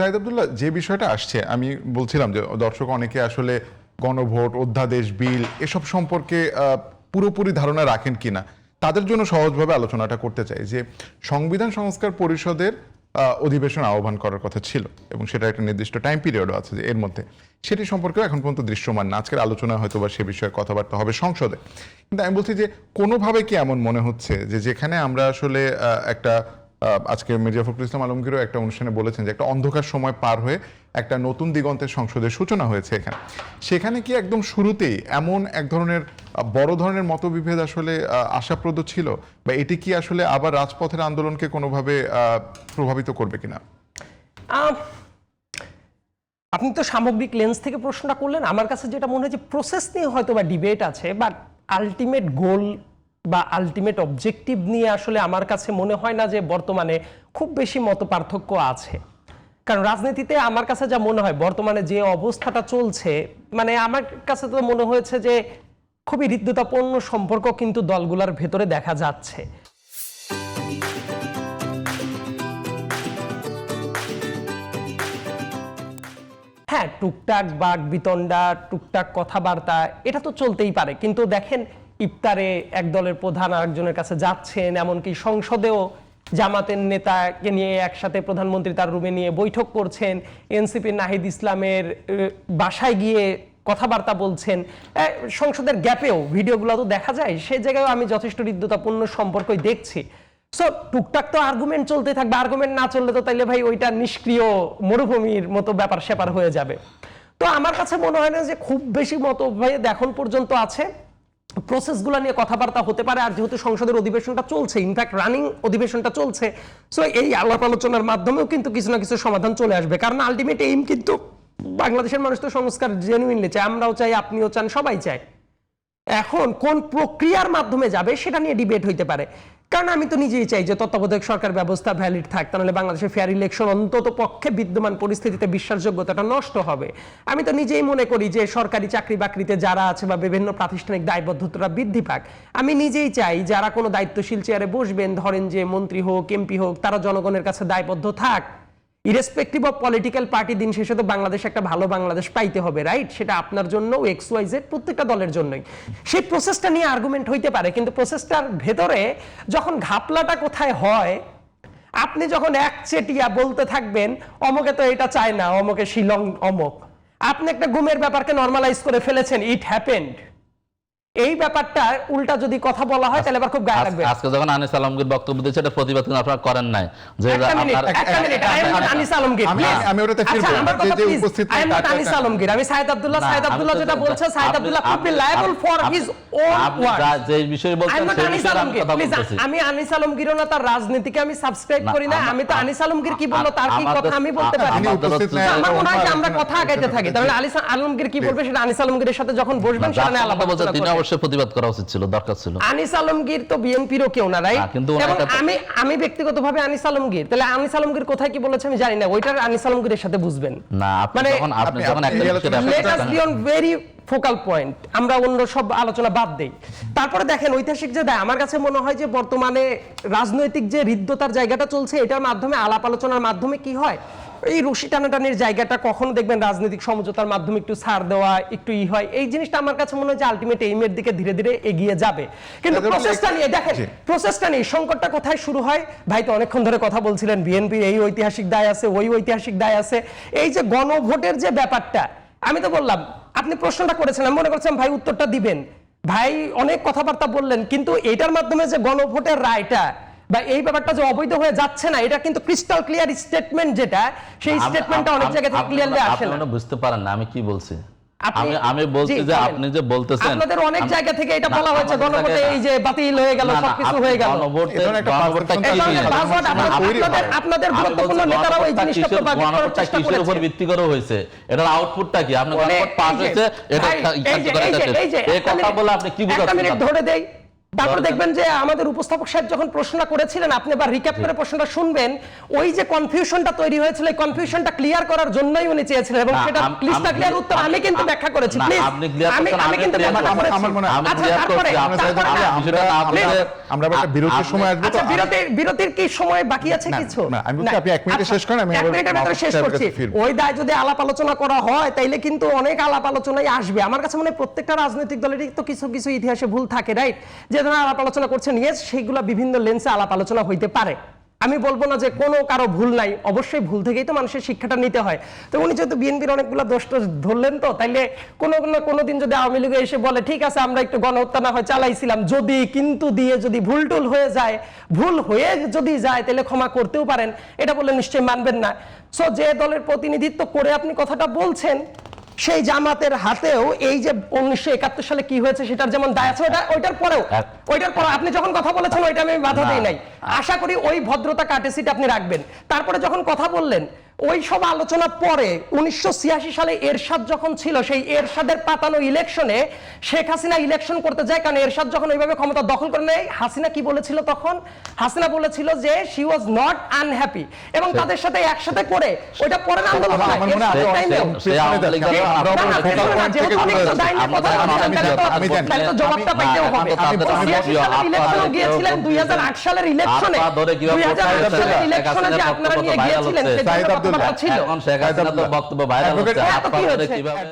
সাইদ আব্দুল্লাহ, যে বিষয়টা আসছে আমি বলছিলাম যে দর্শক অনেকে আসলে গণভোট, অধ্যাদেশ, বিল এসব সম্পর্কে পুরোপুরি ধারণা রাখেন কিনা, তাদের জন্য সহজভাবে আলোচনাটা করতে চাই যে সংবিধান সংস্কার পরিষদের অধিবেশন আহ্বান করার কথা ছিল এবং সেটা একটা নির্দিষ্ট টাইম পিরিয়ডও আছে যে এর মধ্যে, সেটি সম্পর্কেও এখন পর্যন্ত দৃশ্যমান না। আজকের আলোচনা হয়তো বা সে বিষয়ে কথাবার্তা হবে সংসদে, কিন্তু আমি বলছি যে কোনোভাবে কি এমন মনে হচ্ছে যে যেখানে আমরা আসলে একটা আজকে মির্জা ফখরুল ইসলাম আলমগীরও একটা অনুষ্ঠানে বলেছেন যে একটা অন্ধকার সময় পার হয়ে একটা নতুন দিগন্তের সংসদের সূচনা হয়েছে এখানে, সেখানে কি একদম শুরুতেই এমন এক ধরনের বড় ধরনের মতবিভেদ আসলে আশাপ্রদ ছিল, বা এটি কি আসলে আবার রাজপথের আন্দোলনকে কোনোভাবে প্রভাবিত করবে কিনা? আপনি তো সামগ্রিক লেন্স থেকে প্রশ্নটা করলেন। আমার কাছে যেটা মনে হয় যে প্রসেস নিয়ে হয়তো বা ডিবেট আছে, বাট আলটিমেট গোল বা আলটিমেট অবজেক্টিভ নিয়ে আসলে আমার কাছে মনে হয় না যে বর্তমানে খুব বেশি মত পার্থক্য আছে। কারণ রাজনীতিতে আমার কাছে যা মনে হয় বর্তমানে যে অবস্থাটা চলছে, মানে আমার কাছে তো মনে হয়েছে যে খুবই হৃদ্যতাপূর্ণ সম্পর্ক কিন্তু দলগুলোর ভেতরে দেখা যাচ্ছে। হ্যাঁ, টুকটাক বাক বিতণ্ডা, টুকটাক কথাবার্তা এটা তো চলতেই পারে, কিন্তু দেখেন ইফতারে এক দলের প্রধান আরেকজনের কাছে যাচ্ছেন, এমনকি সংসদেও জামাতের নেতাকে নিয়ে একসাথে প্রধানমন্ত্রী তার রুমে নিয়ে বৈঠক করছেন, এনসিপির নাহিদ ইসলামের বাসায় গিয়ে কথাবার্তা বলছেন, সংসদের গ্যাপেও ভিডিওগুলো তো দেখা যায়। সেই জায়গায় আমি যথেষ্ট হৃদ্যতাপূর্ণ সম্পর্কই দেখছি। সো টুকটাক তো আর্গুমেন্ট চলতে থাকবে, আর্গুমেন্ট না চললে তো তাইলে ভাই ওইটা নিষ্ক্রিয় মরুভূমির মতো ব্যাপার স্যাপার হয়ে যাবে। তো আমার কাছে মনে হয় না যে খুব বেশি মতভেদ এখন পর্যন্ত আছে। প্রসেসগুলো নিয়ে কথাবার্তা হতে পারে, আর যেহেতু সংসদের অধিবেশনটা চলছে, ইনফ্যাক্ট রানিং অধিবেশনটা চলছে, সো এই আলাপ আলোচনার মাধ্যমেও কিন্তু কিছু না কিছু সমাধান চলে আসবে। কারণ আলটিমেট এইম কিন্তু বাংলাদেশের মানুষ তো সংস্কার জেনুইনলি চায়, আমরাও চাই, আপনিও চান, সবাই চায়। এখন কোন প্রক্রিয়ার মাধ্যমে যাবে সেটা নিয়ে ডিবেট হইতে পারে। কারণ আমি তো নিজেই চাই যে তত্ত্বাবধায়ক সরকার ব্যবস্থা ভ্যালিড থাক, তাহলে বাংলাদেশে ফেয়ার ইলেকশন অন্তত পক্ষে বিদ্যমান পরিস্থিতিতে বিশ্বাসযোগ্যতাটা নষ্ট হবে। আমি তো নিজেই মনে করি যে সরকারি চাকরি বাকরিতে যারা আছে বা বিভিন্ন প্রাতিষ্ঠানিক দায়বদ্ধতা বৃদ্ধি পাক। আমি নিজেই চাই যারা কোনো দায়িত্বশীল চেয়ারে বসবেন, ধরেন যে মন্ত্রী হোক, এমপি হোক, তারা জনগণের কাছে দায়বদ্ধ থাক, ইরেসপেক্টিভ অফ পলিটিক্যাল পার্টি। দিন শেষে তো বাংলাদেশ একটা ভালো বাংলাদেশ পাইতে হবে, রাইট? সেটা আপনার জন্য, এক্স ওয়াই জেড প্রত্যেকটা দলের জন্যই। সেই প্রসেসটা নিয়ে আর্গুমেন্ট হইতে পারে, কিন্তু প্রসেসটার ভেতরে যখন ঘাপলাটা কোথায় হয়, আপনি যখন একচেটিয়া বলতে থাকবেন অমকে তো এটা চায় না, অমকে শিলং অমক, আপনি একটা গুমের ব্যাপারকে নর্মালাইজ করে ফেলেছেন, ইট হ্যাপেন্ড। এই ব্যাপারটা উল্টা যদি কথা বলা হয় তাহলে আবার খুব গায়ে লাগবে। আজকে যখন আনিস আলমগীর বক্তব্য দিয়েছে এটা প্রতিবাদ কিন্তু আপনারা করেন নাই যে আনিস আলমগীর, আমি ওটাতে ফিরবো যে উপস্থিত I am not Anis Alamgir, আমি সাইদ আব্দুল্লাহ। সাইদ আব্দুল্লাহ যেটা বলছে, Saeed Abdullah could be liable for his own words. যে বিষয়ে বলছেন সেই বিষয়ে আমি কথা বলতেছি। আমি আনিস আলমগীরও না, তার রাজনীতিকে আমি সাবস্ক্রাইব করি না। আমি তো আনিস আলমগীর কি বললো তার কি কথা আমি বলতে পারি। আমার মনে হয় যে আমরা কথা আগাইতে থাকি, তাহলে আনিস আলমগীর কি বলবে সেটা আনিস আলমগীরের সাথে যখন বসবেন সেটা নিয়ে আলাপ আলোচনা করব। তিনি অবশ্যই প্রতিবাদ করা উচিত ছিল, দরকার ছিল। আনিস আলমগীর তো বিএনপিরও কেউ না, রাইট? এবং আমি ব্যক্তিগতভাবে আনিস আলমগীর, তাহলে আনিস আলমগীর কোথায় কি বলেছে আমি জানি না, ওইটার আনিস আলমগীরের সাথে বুঝবেন না। আপনি যখন let us be on very focal point, আমরা অন্য সব আলোচনা বাদ দেই। তারপরে দেখেন ঐতিহাসিক যে দায়, আমার কাছে মনে হয় যে বর্তমানে রাজনৈতিক যে হৃদ্যতার জায়গাটা চলছে, এটার মাধ্যমে আলাপ আলোচনার মাধ্যমে কি হয়, এই রশি টানাটানির জায়গাটা কখনো দেখবেন রাজনৈতিক সমঝোতার মাধ্যমে একটু ছাড় দেওয়া, একটু হয়, এই জিনিসটা আমার কাছে মনে হয় যে আলটিমেট এইমের দিকে ধীরে ধীরে এগিয়ে যাবে। কিন্তু প্রসেসটা নিয়ে দেখেন, প্রসেসটা নিয়ে সংকটটা কোথায় শুরু হয়। ভাই তো অনেকক্ষণ ধরে কথা বলছিলেন বিএনপির এই ঐতিহাসিক দায় আছে, ওই ঐতিহাসিক দায় আছে, এই যে গণভোটের যে ব্যাপারটা, আমি তো বললাম, আপনি প্রশ্নটা করেছেন, আমি মনে করছিলাম ভাই উত্তরটা দিবেন, ভাই অনেক কথাবার্তা বললেন, কিন্তু এটার মাধ্যমে যে গণভোটের রায়টা বা এই ব্যাপারটা যে অবৈধ হয়ে যাচ্ছে না, এটা কিন্তু ক্রিস্টাল ক্লিয়ার স্টেটমেন্ট, যেটা সেই স্টেটমেন্টটা অনেক জায়গা থেকে ক্লিয়ারলি আসে না। আপনি বুঝতে পারেন না আমি কি বলছি। আমি বলছি যে আপনি যে বলতেছেন আপনাদের অনেক জায়গা থেকে এটা বলা হয়েছে গণভোটে এই যে বাতিল হয়ে গেল, সবকিছু হয়ে গেল। আপনাদের গুরুত্বপূর্ণ নেতারাও এই জিনিসটা প্রভাবিত করার চেষ্টা করেছে। উপর ভিত্তি করে হয়েছে, এটার আউটপুটটা কি? আপনি গণভোট পাস হয়েছে, এটা এই কথা বলে আপনি কি বুঝাচ্ছেন? একটা মিনিট ধরে দেই, তারপর দেখবেন যে আমাদের উপস্থাপক সাহেব যখন প্রশ্নটা করেছিলেন, আপনি আবার রিক্যাপ করে প্রশ্নটা শুনবেন, ওই যে কনফিউশনটা তৈরি হয়েছিল, এই কনফিউশনটা ক্লিয়ার করার জন্যই উনি চেয়েছিলেন, এবং সেটা ক্লিস্টার ক্লিয়ার উত্তর আমি কিন্তু ব্যাখ্যা করেছি। প্লিজ, আমি কিন্তু ব্যাখ্যা করেছি। আচ্ছা, তারপরে আমরা একটা বিরতির সময় আসবো। তো বিরতির কি সময় বাকি আছে কিছু? না, আমি বলছি আপনি 1 মিনিটে শেষ করেন, আমি এক আবার মিনিটের ভিতরে শেষ মাহফুজ করছি। সাহেবের কাছে ফিরবো। ওই দায় যদি আলাপ আলোচনা করা হয় তাইলে কিন্তু অনেক আলাপ আলোচনায় আসবে। আমার কাছে মনে হয় প্রত্যেকটা রাজনৈতিক দলেরই তো কিছু কিছু ইতিহাসে ভুল থাকে, রাইট? যে ধরনের আলাপ আলোচনা করছেন, ইয়েস, সেইগুলো বিভিন্ন লেন্সে আলাপ আলোচনা হইতে পারে। আমি বলবো না যে কোনো কারো ভুল নাই, অবশ্যই ভুল থেকেই তো মানুষের শিক্ষাটা নিতে হয়। তো উনি যেহেতু বিএনপির অনেকগুলো দোষ টোষ ধরলেন, তো তাইলে কোনোদিন যদি আওয়ামী লীগ এসে বলে ঠিক আছে আমরা একটু গণহত্যা না হয় চালাইছিলাম, যদি কিন্তু দিয়ে যদি ভুল টুল হয়ে যায়, ভুল হয়ে যদি যায়, তাহলে ক্ষমা করতেও পারেন, এটা বললে নিশ্চয়ই মানবেন না। সো যে দলের প্রতিনিধিত্ব করে আপনি কথাটা বলছেন, সেই জামাতের হাতেও এই যে 1971 সালে কি হয়েছে সেটার যেমন দায় আছে, ওইটার পরেও আপনি যখন কথা বলেছেন ওইটা আমি বাধা দেই নাই। আশা করি ওই ভদ্রতা কার্টেসিটা আপনি রাখবেন। তারপরে যখন কথা বললেন, ওই সব আলোচনা পরে 1986 সালে এরশাদ যখন ছিল, সেই এরশাদের পাতানো ইলেকশনে শেখ হাসিনা ইলেকশন করতে যায়, কারণ এরশাদ যখন ওইভাবে ক্ষমতা দখল করে নেয়, হাসিনা কি বলেছিল তখন? হাসিনা বলেছিল যে শি ওয়াজ নট আনহ্যাপি, এবং তাদের সাথে একসাথে করে ওইটা পরে আন্দোলন হয়। জবাবটা পাইতেও হবে। 2008 সালের ইলেকশনে যে আপনারা নিয়ে গিয়েছিলেন, এখন শেখ হাসিনা তো বক্তব্য ভাইরাল হচ্ছে, কিভাবে